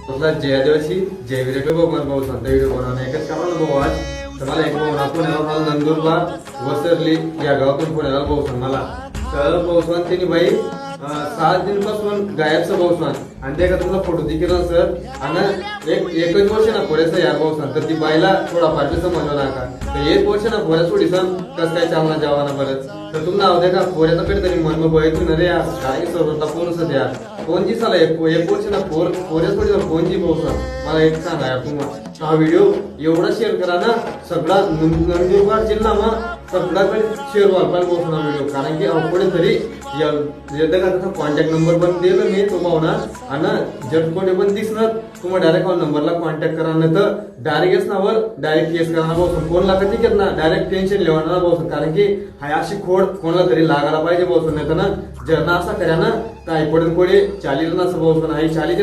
तुला जय आदिवासी जय वीर भगवान भाऊ संत व्हिडिओ बनवणं एकच कारण भाऊ आज तर मला एक भाऊ आपण मला नंदुरबार वसरली या गावातून पुण्याला भाऊ मला तर भाऊ त्यांनी बाई 7 दिनपासून गायबचा भाऊ आणि ते का तुम्हाला फोटो दिखेल सर आणि एकच वर्ष ना पुरेसा यार भाऊ तर ती बाईला थोडा फार समजला नका तर एक वर्ष ना पोऱ्या थोडी सण कस काय चालना जावाना बरंच तर तुम्हाला आवडे का पोऱ्याचा कडे तरी मन बघायचं रे यार काय सर्वता फोनच द्या फोन जी साला एक वर्ष ना पोऱ्या थोडी फोन जी भाऊ मला एक सांगा यार तुम्हाला हा व्हिडिओ एवढा शेअर करा ना सगळा नंदुरबार जिल्हा मग सगळ्याकडे शेअर व्हायला पोहोचला व्हिडिओ कारण की पुढे तरी त्याचा कॉन्टॅक्ट नंबर पण दिलं मी तुम्हाला आणि जर कोणी पण दिसणार तुम्हाला डायरेक्ट नंबरला कॉन्टॅक्ट करा नाही तर डायरेक्ट नावर डायरेक्ट केस करा बसून कोणला कधी घेत ना डायरेक्ट टेन्शन लेवणार बसून कारण की हा अशी खोड कोणाला तरी लागायला पाहिजे बसून नाही तर ना जर ना असा करा ना तर आई पडून कोणी चालील ना असं बसून आई चालील